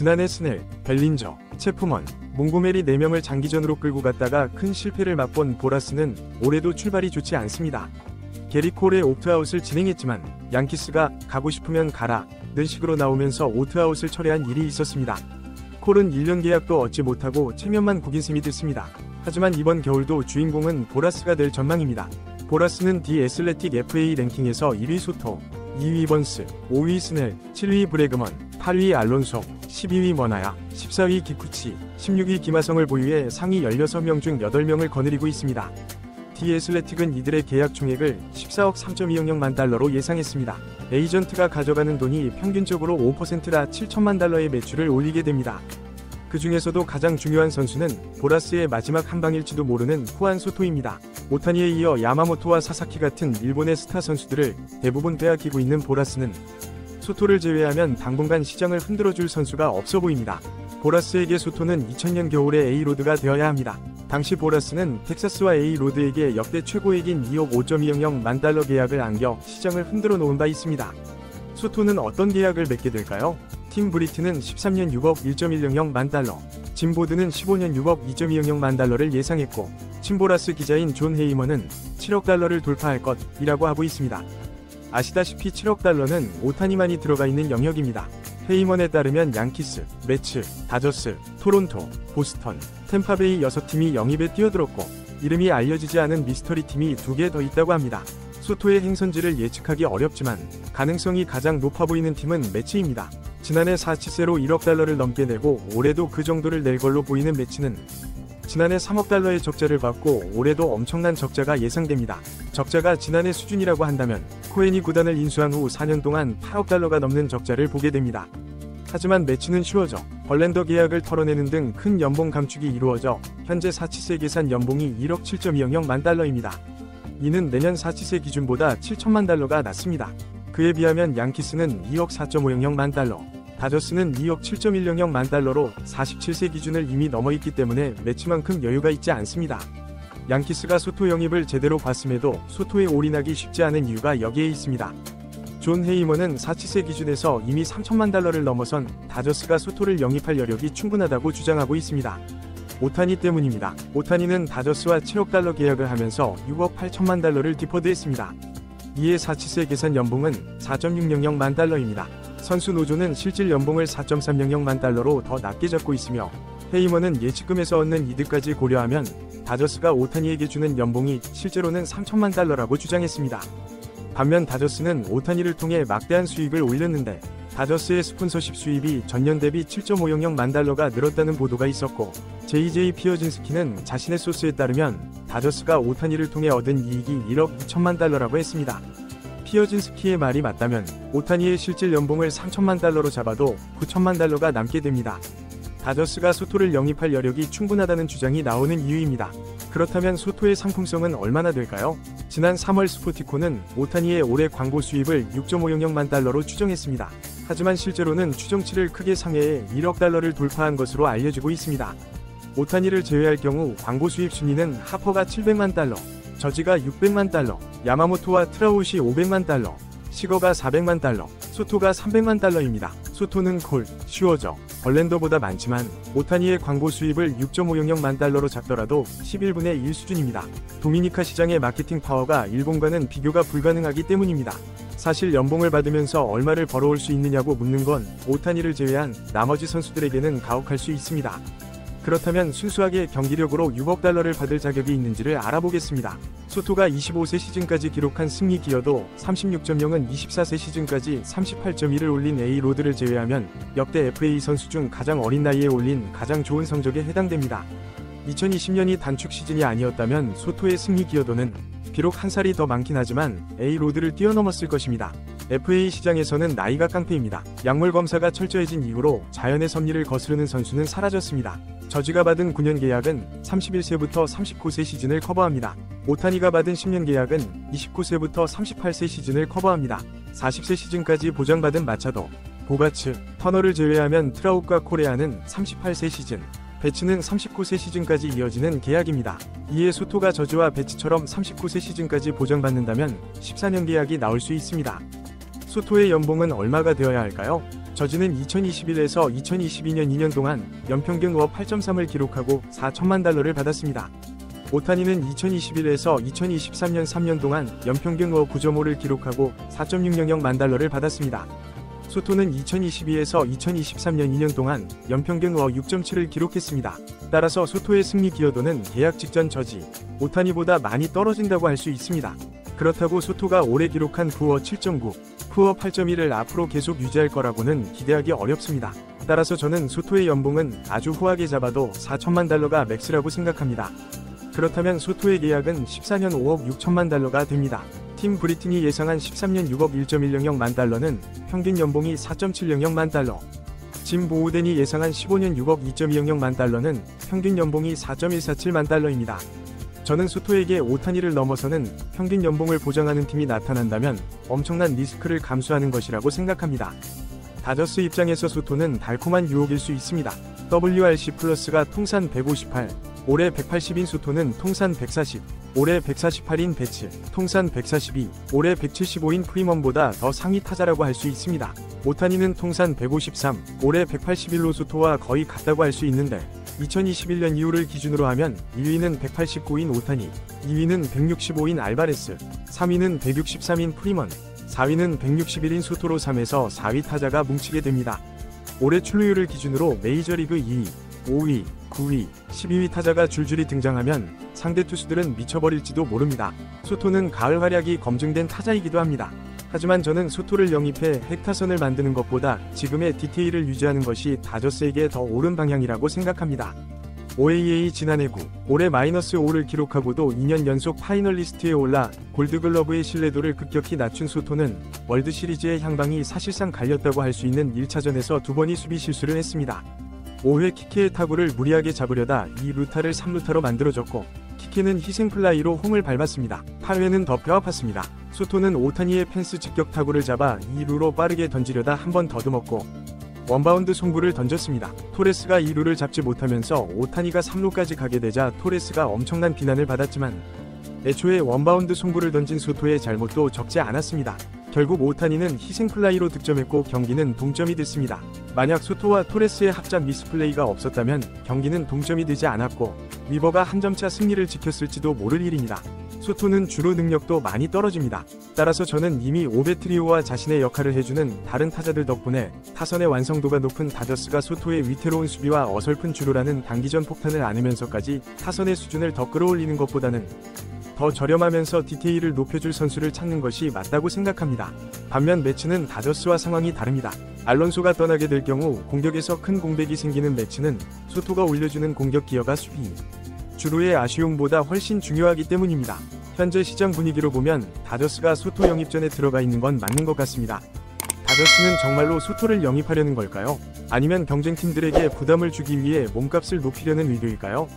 지난해 스넬, 벨린저, 체프먼, 몽고메리 4명을 장기전으로 끌고 갔다가 큰 실패를 맛본 보라스는 올해도 출발이 좋지 않습니다. 게리 콜의 옵트아웃을 진행했지만 양키스가 가고 싶으면 가라 는 식으로 나오면서 옵트아웃을 철회한 일이 있었습니다. 콜은 1년 계약도 얻지 못하고 체면만 구긴 셈이 됐습니다. 하지만 이번 겨울도 주인공은 보라스가 될 전망입니다. 보라스는 디 애슬레틱 FA 랭킹에서 1위 소토, 2위 번스, 5위 스넬, 7위 브레그먼, 8위 알론소, 12위 머나야, 14위 기쿠치, 16위 기마성을 보유해 상위 16명 중 8명을 거느리고 있습니다. 디 애슬레틱은 이들의 계약 총액을 14억 3.200만 달러로 예상했습니다. 에이전트가 가져가는 돈이 평균적으로 5%라 7천만 달러의 매출을 올리게 됩니다. 그 중에서도 가장 중요한 선수는 보라스의 마지막 한방일지도 모르는 후안 소토입니다. 오타니에 이어 야마모토와 사사키 같은 일본의 스타 선수들을 대부분 빼앗기고 있는 보라스는 소토를 제외하면 당분간 시장을 흔들어줄 선수가 없어 보입니다. 보라스에게 소토는 2000년 겨울에 A로드가 되어야 합니다. 당시 보라스는 텍사스와 A로드에게 역대 최고액인 2억 5.200만 달러 계약을 안겨 시장을 흔들어 놓은 바 있습니다. 소토는 어떤 계약을 맺게 될까요? 팀 브리트는 13년 6억 1.100만 달러, 짐 보드는 15년 6억 2.200만 달러를 예상했고, 친보라스 기자인 존 헤이먼은 7억 달러를 돌파할 것이라고 하고 있습니다. 아시다시피 7억 달러는 오타니만이 들어가 있는 영역입니다. 헤이먼에 따르면 양키스, 매츠, 다저스, 토론토, 보스턴, 템파베이 6팀이 영입에 뛰어들었고 이름이 알려지지 않은 미스터리 팀이 2개 더 있다고 합니다. 소토의 행선지를 예측하기 어렵지만 가능성이 가장 높아 보이는 팀은 매치입니다. 지난해 4치세로 1억 달러를 넘게 내고 올해도 그 정도를 낼 걸로 보이는 매치는 지난해 3억 달러의 적자를 받고 올해도 엄청난 적자가 예상됩니다. 적자가 지난해 수준이라고 한다면 코엔이 구단을 인수한 후 4년 동안 8억 달러가 넘는 적자를 보게 됩니다. 하지만 매치는 쉬워져 벌랜더 계약을 털어내는 등 큰 연봉 감축이 이루어져 현재 4치세 계산 연봉이 1억 7.200만 달러입니다. 이는 내년 4치세 기준보다 7천만 달러가 낮습니다. 그에 비하면 양키스는 2억 4.500만 달러, 다저스는 2억 7.100만 달러로 47세 기준을 이미 넘어있기 때문에 매치만큼 여유가 있지 않습니다. 양키스가 소토 영입을 제대로 봤음에도 소토에 올인하기 쉽지 않은 이유가 여기에 있습니다. 존 헤이먼은 4치세 기준에서 이미 3천만 달러를 넘어선 다저스가 소토를 영입할 여력이 충분하다고 주장하고 있습니다. 오타니 때문입니다. 오타니는 다저스와 7억 달러 계약을 하면서 6억 8천만 달러를 디퍼드했습니다. 이에 4치세 계산 연봉은 4.600만 달러입니다. 선수 노조는 실질 연봉을 4.300만 달러로 더 낮게 잡고 있으며 헤이먼은 예치금에서 얻는 이득까지 고려하면 다저스가 오타니에게 주는 연봉이 실제로는 3천만 달러라고 주장했습니다. 반면 다저스는 오타니를 통해 막대한 수익을 올렸는데 다저스의 스폰서십 수입이 전년 대비 7.500만 달러가 늘었다는 보도가 있었고 JJ 피어진스키는 자신의 소스에 따르면 다저스가 오타니를 통해 얻은 이익이 1억 2천만 달러라고 했습니다. 피어진스키의 말이 맞다면 오타니의 실질 연봉을 3천만 달러로 잡아도 9천만 달러가 남게 됩니다. 다저스가 소토를 영입할 여력이 충분하다는 주장이 나오는 이유입니다. 그렇다면 소토의 상품성은 얼마나 될까요? 지난 3월 스포티코는 오타니의 올해 광고 수입을 6.500만 달러로 추정했습니다. 하지만 실제로는 추정치를 크게 상회해 1억 달러를 돌파한 것으로 알려지고 있습니다. 오타니를 제외할 경우 광고 수입 순위는 하퍼가 700만 달러, 저지가 600만 달러, 야마모토와 트라웃이 500만 달러, 시거가 400만 달러, 소토가 300만 달러입니다. 소토는 콜, 슈어저, 벌랜더보다 많지만 오타니의 광고 수입을 6.500만 달러로 잡더라도 11분의 1 수준입니다. 도미니카 시장의 마케팅 파워가 일본과는 비교가 불가능하기 때문입니다. 사실 연봉을 받으면서 얼마를 벌어올 수 있느냐고 묻는 건 오타니를 제외한 나머지 선수들에게는 가혹할 수 있습니다. 그렇다면 순수하게 경기력으로 6억 달러를 받을 자격이 있는지를 알아보겠습니다. 소토가 25세 시즌까지 기록한 승리 기여도 36.0은 24세 시즌까지 38.1을 올린 A로드를 제외하면 역대 FA 선수 중 가장 어린 나이에 올린 가장 좋은 성적에 해당됩니다. 2020년이 단축 시즌이 아니었다면 소토의 승리 기여도는 비록 한 살이 더 많긴 하지만 A로드를 뛰어넘었을 것입니다. FA 시장에서는 나이가 깡패입니다. 약물 검사가 철저해진 이후로 자연의 섭리를 거스르는 선수는 사라졌습니다. 저지가 받은 9년 계약은 31세부터 39세 시즌을 커버합니다. 오타니가 받은 10년 계약은 29세부터 38세 시즌을 커버합니다. 40세 시즌까지 보장받은 마차도, 보가츠, 터너를 제외하면 트라웃과 코레아는 38세 시즌, 배츠는 39세 시즌까지 이어지는 계약입니다. 이에 소토가 저지와 배츠처럼 39세 시즌까지 보장받는다면 14년 계약이 나올 수 있습니다. 소토의 연봉은 얼마가 되어야 할까요? 저지는 2021에서 2022년 2년 동안 연평균 워 8.3을 기록하고 4천만 달러를 받았습니다. 오타니는 2021에서 2023년 3년 동안 연평균 워 9.5를 기록하고 4.600만 달러를 받았습니다. 소토는 2022에서 2023년 2년 동안 연평균 워 6.7을 기록했습니다. 따라서 소토의 승리 기여도는 계약 직전 저지 오타니보다 많이 떨어진다고 할 수 있습니다. 그렇다고 소토가 올해 기록한 9워 7.9, 9워 8.1을 앞으로 계속 유지할 거라고는 기대하기 어렵습니다. 따라서 저는 소토의 연봉은 아주 후하게 잡아도 4천만 달러가 맥스라고 생각합니다. 그렇다면 소토의 계약은 14년 5억 6천만 달러가 됩니다. 팀 브리튼이 예상한 13년 6억 1.100만 달러는 평균 연봉이 4.700만 달러. 짐 보우덴이 예상한 15년 6억 2.200만 달러는 평균 연봉이 4.147만 달러입니다. 저는 소토에게 오타니를 넘어서는 평균 연봉을 보장하는 팀이 나타난다면 엄청난 리스크를 감수하는 것이라고 생각합니다. 다저스 입장에서 소토는 달콤한 유혹일 수 있습니다. WRC 플러스가 통산 158, 올해 180인 소토는 통산 140, 올해 148인 배츠, 통산 142, 올해 175인 프리먼보다 더 상위 타자라고 할 수 있습니다. 오타니는 통산 153, 올해 181로 소토와 거의 같다고 할 수 있는데 2021년 이후를 기준으로 하면 1위는 189인 오타니, 2위는 165인 알바레스, 3위는 163인 프리먼, 4위는 161인 소토로 3에서 4위 타자가 뭉치게 됩니다. 올해 출루율을 기준으로 메이저리그 2위, 5위, 9위, 12위 타자가 줄줄이 등장하면 상대 투수들은 미쳐버릴지도 모릅니다. 소토는 가을 활약이 검증된 타자이기도 합니다. 하지만 저는 소토를 영입해 핵타선을 만드는 것보다 지금의 디테일을 유지하는 것이 다저스에게 더 옳은 방향이라고 생각합니다. OAA 지난해 9, 올해 -5를 기록하고도 2년 연속 파이널리스트에 올라 골드글러브의 신뢰도를 급격히 낮춘 소토는 월드시리즈의 향방이 사실상 갈렸다고 할 수 있는 1차전에서 2번의 수비 실수를 했습니다. 5회 키케의 타구를 무리하게 잡으려다 2루타를 3루타로 만들어졌고 키케는 희생플라이로 홈을 밟았습니다. 8회는 더 뼈 아팠습니다. 소토는 오타니의 펜스 직격 타구를 잡아 2루로 빠르게 던지려다 한 번 더듬었고 원바운드 송구를 던졌습니다. 토레스가 2루를 잡지 못하면서 오타니가 3루까지 가게 되자 토레스가 엄청난 비난을 받았지만 애초에 원바운드 송구를 던진 소토의 잘못도 적지 않았습니다. 결국 오타니는 희생플라이로 득점했고 경기는 동점이 됐습니다. 만약 소토와 토레스의 합작 미스플레이가 없었다면 경기는 동점이 되지 않았고 위버가 한 점차 승리를 지켰을지도 모를 일입니다. 소토는 주루 능력도 많이 떨어집니다. 따라서 저는 이미 오베 트리오와 자신의 역할을 해주는 다른 타자들 덕분에 타선의 완성도가 높은 다저스가 소토의 위태로운 수비와 어설픈 주루라는 단기전 폭탄을 안으면서까지 타선의 수준을 더 끌어올리는 것보다는 더 저렴하면서 디테일을 높여줄 선수를 찾는 것이 맞다고 생각합니다. 반면 매치는 다저스와 상황이 다릅니다. 알론소가 떠나게 될 경우 공격에서 큰 공백이 생기는 매치는 소토가 올려주는 공격 기여가 수비, 주루의 아쉬움보다 훨씬 중요하기 때문입니다. 현재 시장 분위기로 보면 다저스가 소토 영입전에 들어가 있는 건 맞는 것 같습니다. 다저스는 정말로 소토를 영입하려는 걸까요? 아니면 경쟁팀들에게 부담을 주기 위해 몸값을 높이려는 의도일까요?